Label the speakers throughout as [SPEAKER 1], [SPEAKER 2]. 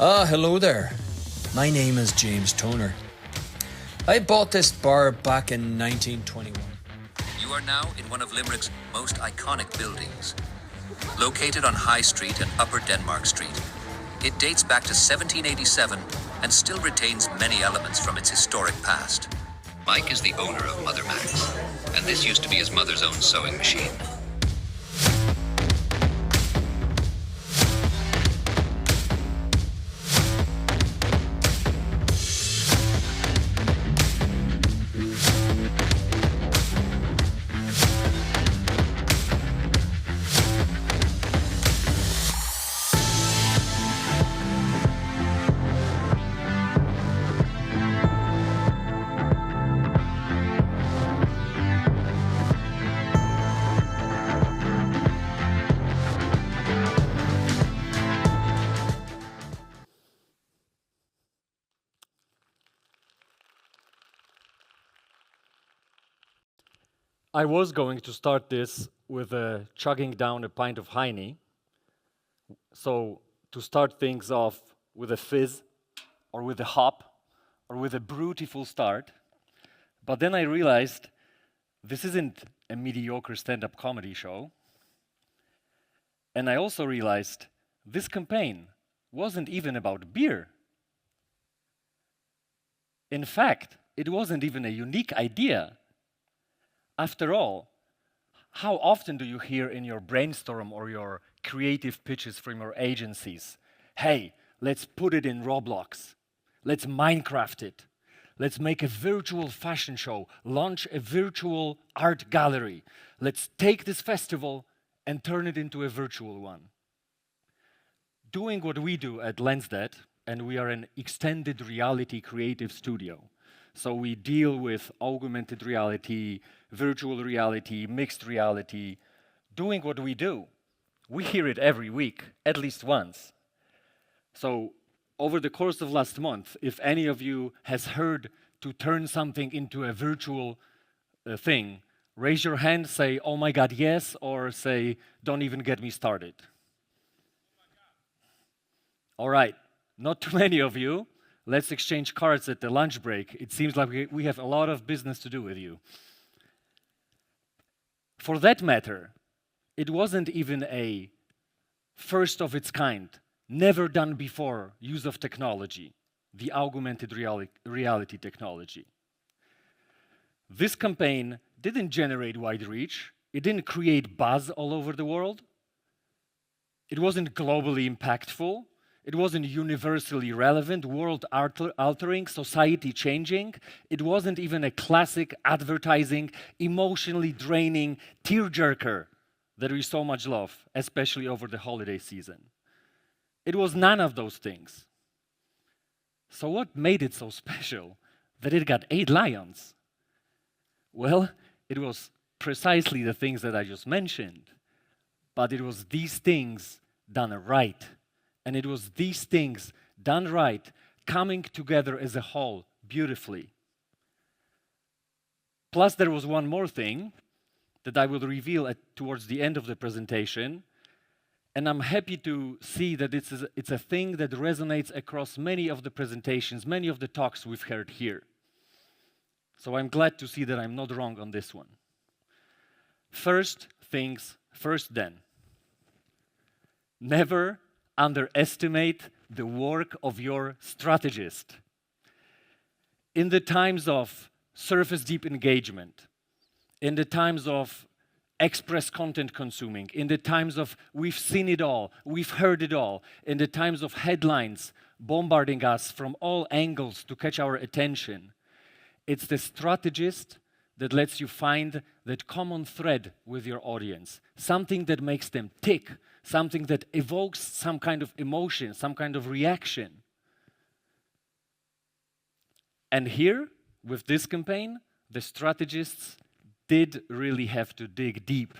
[SPEAKER 1] Hello there. My name is James Toner. I bought this bar back in 1921.
[SPEAKER 2] You are now in one of Limerick's most iconic buildings. Located on High Street and Upper Denmark Street, it dates back to 1787 and still retains many elements from its historic past. Mike is the owner of Mother Max, and this used to be his mother's own sewing machine.
[SPEAKER 3] I was going to start this with chugging down a pint of Heine. So to start things off with a fizz, or with a hop, or with a beautiful start. But then I realized this isn't a mediocre stand-up comedy show. And I also realized this campaign wasn't even about beer. In fact, it wasn't even a unique idea. After all, how often do you hear in your brainstorm or your creative pitches from your agencies, hey, let's put it in Roblox, let's Minecraft it, let's make a virtual fashion show, launch a virtual art gallery, let's take this festival and turn it into a virtual one. Doing what we do at Lensdet, and we are an extended reality creative studio, so we deal with augmented reality, virtual reality, mixed reality. Doing what we do, we hear it every week, at least once. So over the course of last month, if any of you has heard to turn something into a virtual thing, raise your hand, say, oh my God, yes, or say, don't even get me started. All right, not too many of you. Let's exchange cards at the lunch break. It seems like we have a lot of business to do with you. For that matter, it wasn't even a first of its kind, never done before use of technology, the augmented reality technology. This campaign didn't generate wide reach. It didn't create buzz all over the world. It wasn't globally impactful. It wasn't universally relevant, world-altering, society-changing. It wasn't even a classic advertising, emotionally draining tearjerker that we so much love, especially over the holiday season. It was none of those things. So what made it so special that it got 8 lions? Well, it was precisely the things that I just mentioned, but it was these things done right. And it was these things done right, coming together as a whole beautifully. Plus, there was one more thing that I will reveal towards the end of the presentation. And I'm happy to see that it's a thing that resonates across many of the presentations, many of the talks we've heard here. So I'm glad to see that I'm not wrong on this one. First things first then. Never underestimate the work of your strategist. In the times of surface deep engagement, in the times of express content consuming, in the times of we've seen it all, we've heard it all, in the times of headlines bombarding us from all angles to catch our attention, it's the strategist that lets you find that common thread with your audience, something that makes them tick, something that evokes some kind of emotion, some kind of reaction. And here, with this campaign, the strategists did really have to dig deep.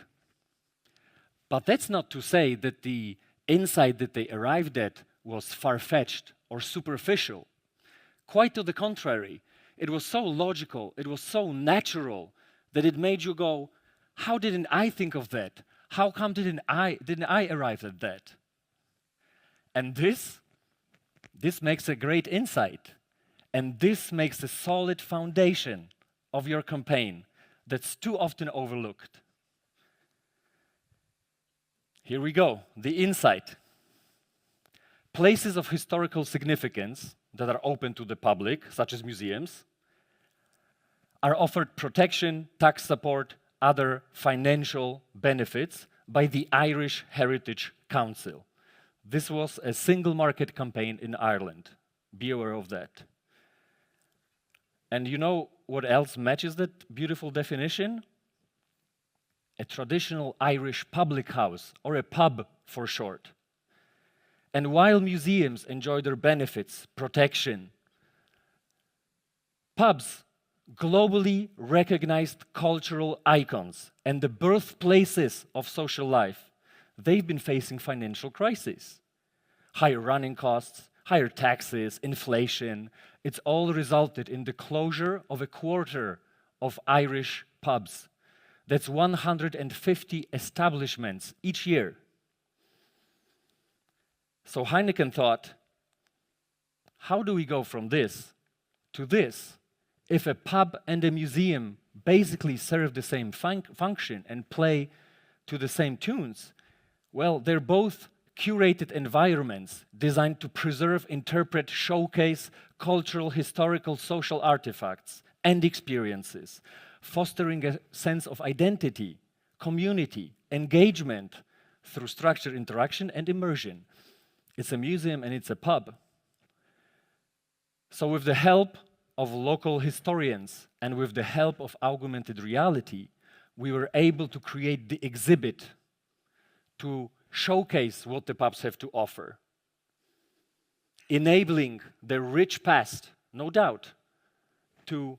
[SPEAKER 3] But that's not to say that the insight that they arrived at was far-fetched or superficial. Quite to the contrary, it was so logical, it was so natural that it made you go, how didn't I think of that? How come didn't I arrive at that? And this This makes a great insight, and this makes a solid foundation of your campaign that's too often overlooked. Here we go, the insight. Places of historical significance that are open to the public, such as museums, are offered protection, tax support, other financial benefits by the Irish Heritage Council. This was a single market campaign in Ireland. Be aware of that. And you know what else matches that beautiful definition? A traditional Irish public house, or a pub for short. And while museums enjoy their benefits, protection, pubs, globally recognized cultural icons and the birthplaces of social life, they've been facing financial crises. Higher running costs, higher taxes, inflation, it's all resulted in the closure of a quarter of Irish pubs. That's 150 establishments each year. So Heineken thought, how do we go from this to this if a pub and a museum basically serve the same function and play to the same tunes? Well, they're both curated environments designed to preserve, interpret, showcase cultural, historical, social artifacts and experiences, fostering a sense of identity, community, engagement through structured interaction and immersion. It's a museum and it's a pub. So with the help of local historians and with the help of augmented reality, we were able to create the exhibit to showcase what the pubs have to offer, enabling their rich past, no doubt, to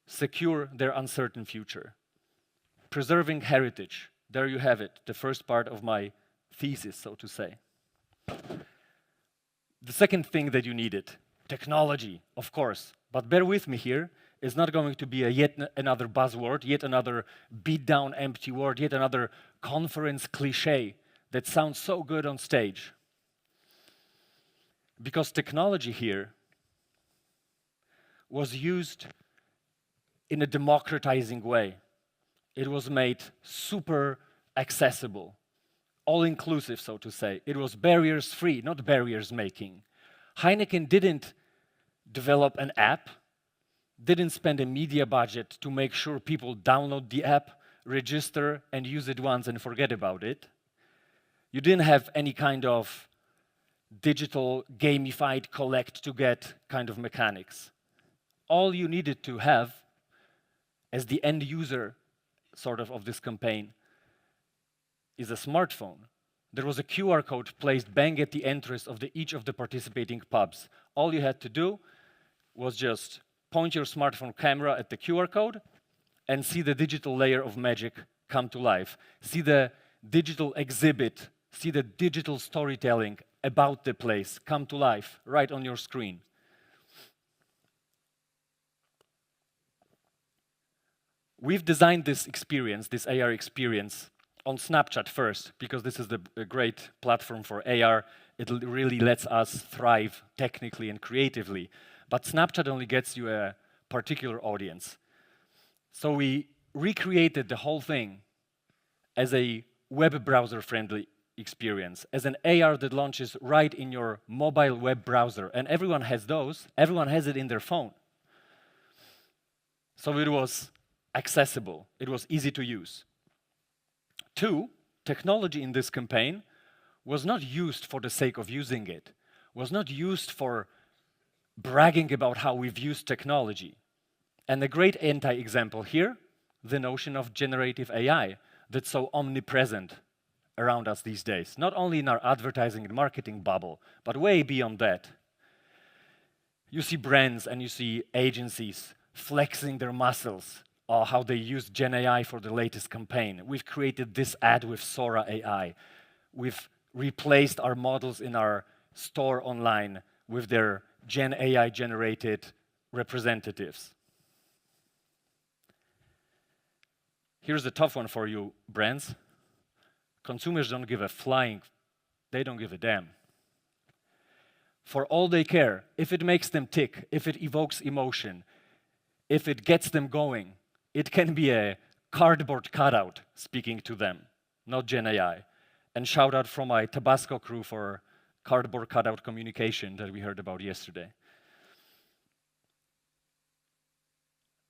[SPEAKER 3] secure their uncertain future. Preserving heritage, there you have it, the first part of my thesis, so to say. The second thing that you needed, technology, of course, but bear with me here, it's not going to be yet another buzzword, yet another beat down empty word, yet another conference cliche that sounds so good on stage. Because technology here was used in a democratizing way. It was made super accessible, all-inclusive, so to say. It was barriers-free, not barriers-making. Heineken didn't develop an app, didn't spend a media budget to make sure people download the app, register, and use it once and forget about it. You didn't have any kind of digital, gamified, collect-to-get kind of mechanics. All you needed to have as the end user sort of this campaign is a smartphone. There was a QR code placed bang at the entrance of each of the participating pubs. All you had to do was just point your smartphone camera at the QR code and see the digital layer of magic come to life. See the digital exhibit, see the digital storytelling about the place come to life right on your screen. We've designed this experience, this AR experience, on Snapchat first, because this is a great platform for AR. It really lets us thrive technically and creatively. But Snapchat only gets you a particular audience. So we recreated the whole thing as a web browser-friendly experience, as an AR that launches right in your mobile web browser. And everyone has those. Everyone has it in their phone. So it was accessible. It was easy to use. 2, technology in this campaign was not used for the sake of using it, was not used for bragging about how we've used technology. And a great anti-example here, the notion of generative AI that's so omnipresent around us these days, not only in our advertising and marketing bubble, but way beyond that. You see brands and you see agencies flexing their muscles, or how they used Gen AI for the latest campaign. We've created this ad with Sora AI. We've replaced our models in our store online with their Gen AI generated representatives. Here's a tough one for you, brands. Consumers don't give a flying, they don't give a damn. for all they care, if it makes them tick, if it evokes emotion, if it gets them going, it can be a cardboard cutout speaking to them, not Gen AI. And shout out from my Tabasco crew for cardboard cutout communication that we heard about yesterday.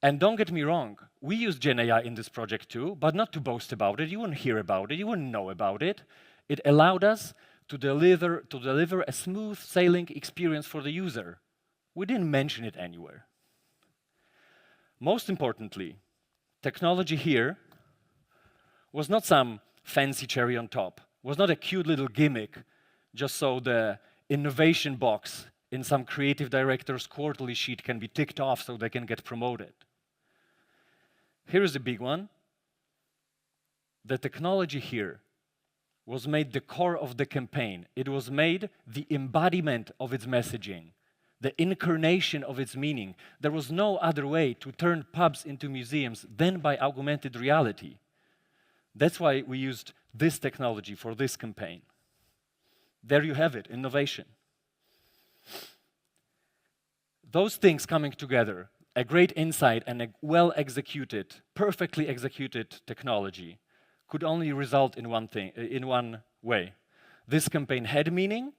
[SPEAKER 3] And don't get me wrong, we use Gen AI in this project too, but not to boast about it. You wouldn't hear about it, you wouldn't know about it. It allowed us to deliver a smooth sailing experience for the user. We didn't mention it anywhere. Most importantly, technology here was not some fancy cherry on top, was not a cute little gimmick just so the innovation box in some creative director's quarterly sheet can be ticked off so they can get promoted. Here is the big one. The technology here was made the core of the campaign. It was made the embodiment of its messaging, the incarnation of its meaning. There was no other way to turn pubs into museums than by augmented reality. That's why we used this technology for this campaign. There you have it, innovation. Those things coming together, a great insight and a well-executed, perfectly executed technology, could only result in one way. This campaign had meaning,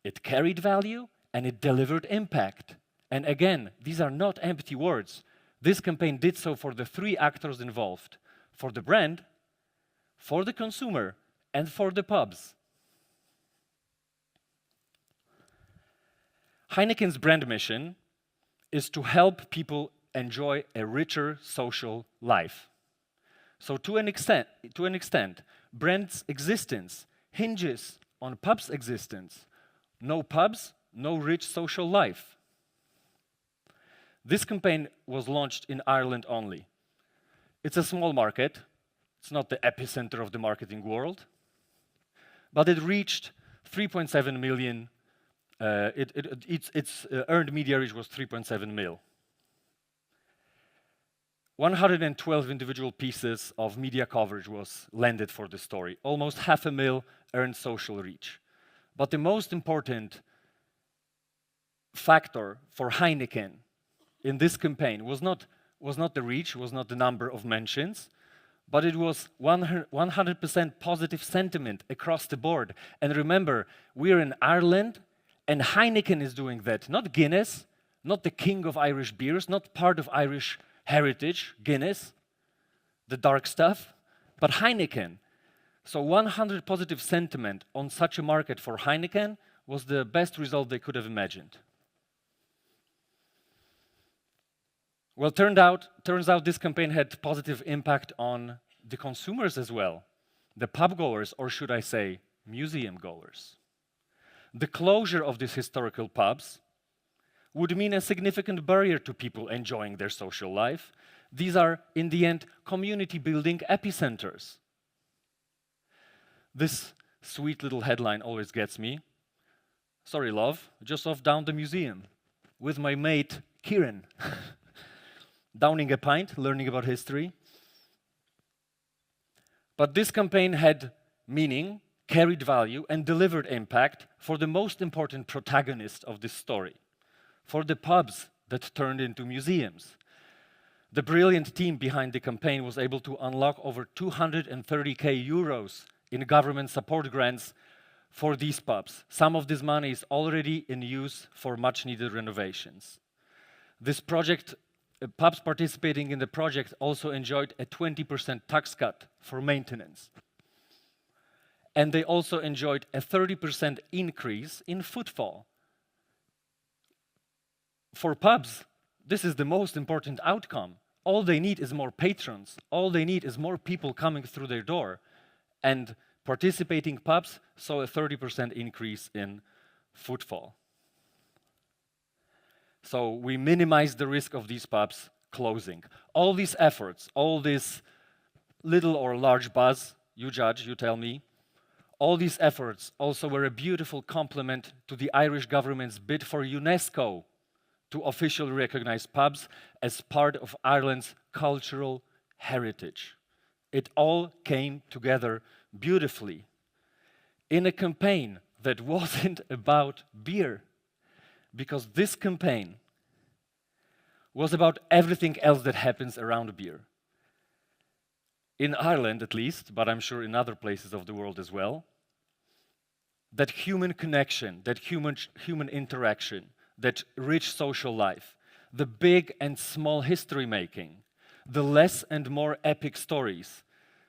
[SPEAKER 3] it carried value, and it delivered impact. And again, these are not empty words. This campaign did so for the three actors involved: for the brand, for the consumer, and for the pubs. Heineken's brand mission is to help people enjoy a richer social life. So to an extent, brand's existence hinges on pubs' existence. No pubs, no rich social life. This campaign was launched in Ireland only. It's a small market. It's not the epicenter of the marketing world. But it reached 3.7 million. Its earned media reach was 3.7 mil. 112 individual pieces of media coverage was landed for the story. Almost 500,000 earned social reach. But the most important factor for Heineken in this campaign was not the reach, was not the number of mentions, but it was 100% positive sentiment across the board. And remember, we're in Ireland, and Heineken is doing that, not Guinness, not the king of Irish beers, not part of Irish heritage, Guinness, the dark stuff, but Heineken. So 100 positive sentiment on such a market for Heineken was the best result they could have imagined. Well, turns out this campaign had positive impact on the consumers as well, the pub goers, or should I say, museum goers. The closure of these historical pubs would mean a significant barrier to people enjoying their social life. These are, in the end, community-building epicenters. This sweet little headline always gets me. Sorry, love, just off down the museum with my mate, Kieran. Downing a pint, learning about history. But this campaign had meaning, carried value, and delivered impact for the most important protagonist of this story, for the pubs that turned into museums. The brilliant team behind the campaign was able to unlock over 230,000 euros in government support grants for these pubs. Some of this money is already in use for much-needed renovations. This project, pubs participating in the project also enjoyed a 20% tax cut for maintenance. And they also enjoyed a 30% increase in footfall. For pubs, this is the most important outcome. All they need is more patrons. All they need is more people coming through their door. And participating pubs saw a 30% increase in footfall. So we minimized the risk of these pubs closing. All these efforts, all this little or large buzz, you judge, you tell me, all these efforts also were a beautiful complement to the Irish government's bid for UNESCO to officially recognize pubs as part of Ireland's cultural heritage. It all came together beautifully in a campaign that wasn't about beer. because this campaign was about everything else that happens around beer. In Ireland, at least, but I'm sure in other places of the world as well, that human connection, that human interaction, that rich social life, the big and small history making, the less and more epic stories,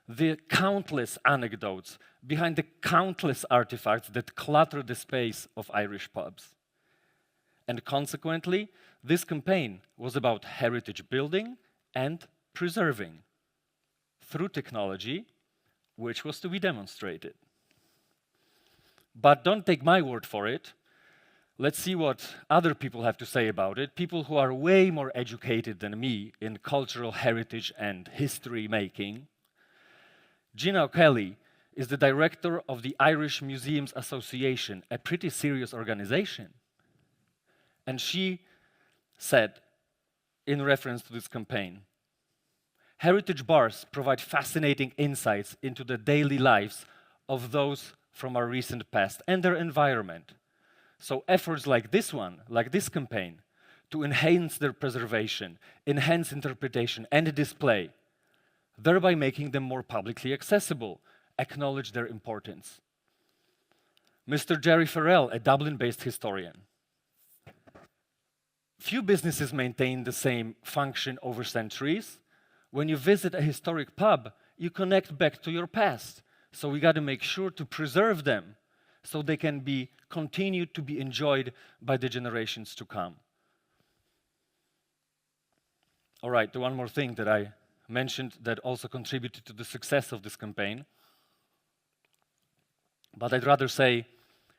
[SPEAKER 3] the countless anecdotes behind the countless artifacts that clutter the space of Irish pubs. And consequently, this campaign was about heritage building and preserving through technology, which was to be demonstrated. But don't take my word for it. Let's see what other people have to say about it, people who are way more educated than me in cultural heritage and history making. Gina O'Kelly is the director of the Irish Museums Association, a pretty serious organization. And she said, in reference to this campaign, heritage bars provide fascinating insights into the daily lives of those from our recent past and their environment. So efforts like this one, like this campaign, to enhance their preservation, enhance interpretation and display, thereby making them more publicly accessible, acknowledge their importance. Mr. Jerry Farrell, a Dublin-based historian. Few businesses maintain the same function over centuries. When you visit a historic pub, you connect back to your past. So we got to make sure to preserve them so they can be continued to be enjoyed by the generations to come. All right, the one more thing that I mentioned that also contributed to the success of this campaign, but I'd rather say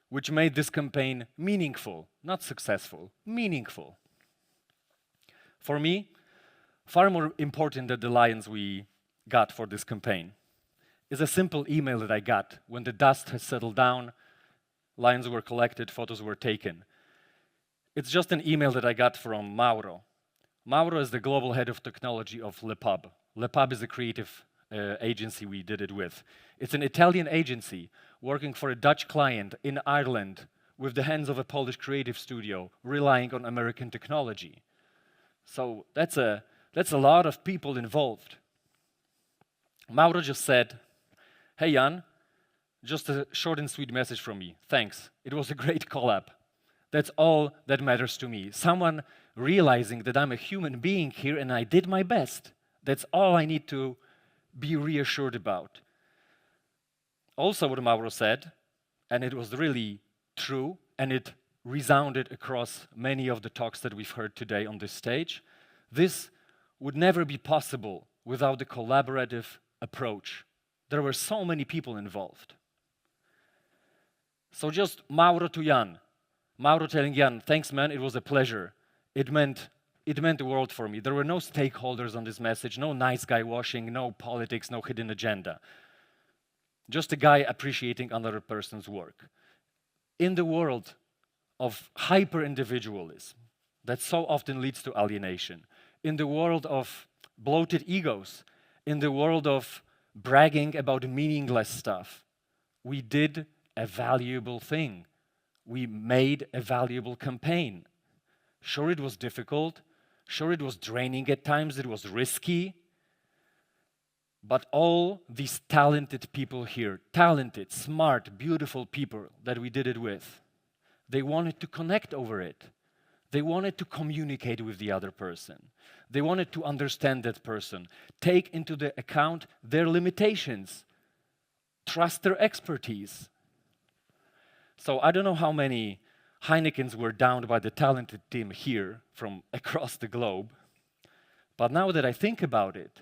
[SPEAKER 3] which made this campaign meaningful, not successful, meaningful. For me, far more important than the lions we got for this campaign is a simple email that I got when the dust has settled down, lions were collected, photos were taken. It's just an email that I got from Mauro. Mauro is the global head of technology of Le Pub. Le Pub is a creative agency we did it with. It's an Italian agency working for a Dutch client in Ireland with the hands of a Polish creative studio relying on American technology. So that's a lot of people involved. Mauro just said, "Hey Jan, just a short and sweet message from me. Thanks. It was a great collab. That's all that matters to me. Someone realizing that I'm a human being here and I did my best. That's all I need to be reassured about." Also what Mauro said, and it was really true, and it resounded across many of the talks that we've heard today on this stage, this would never be possible without the collaborative approach. There were so many people involved. So just Mauro to Jan. Mauro telling Jan, "Thanks man, it was a pleasure. It meant the world for me." There were no stakeholders on this message, no nice guy washing, no politics, no hidden agenda. Just a guy appreciating another person's work. In the world of hyper-individualism that so often leads to alienation, in the world of bloated egos, in the world of bragging about meaningless stuff, we did a valuable thing. We made a valuable campaign. Sure, it was difficult. Sure, it was draining at times. It was risky. But all these talented people here, talented, smart, beautiful people that we did it with, they wanted to connect over it. They wanted to communicate with the other person. They wanted to understand that person, take into the account their limitations, trust their expertise. So I don't know how many Heinekens were downed by the talented team here from across the globe, but now that I think about it,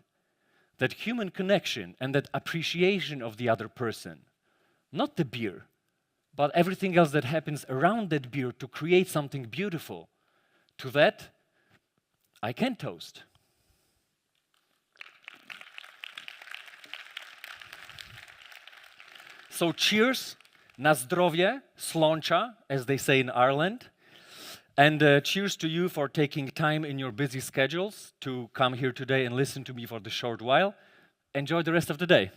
[SPEAKER 3] that human connection and that appreciation of the other person, not the beer, but everything else that happens around that beer to create something beautiful, to that, I can toast. So cheers, na zdrowie, slącza, as they say in Ireland. And cheers to you for taking time in your busy schedules to come here today and listen to me for the short while. Enjoy the rest of the day.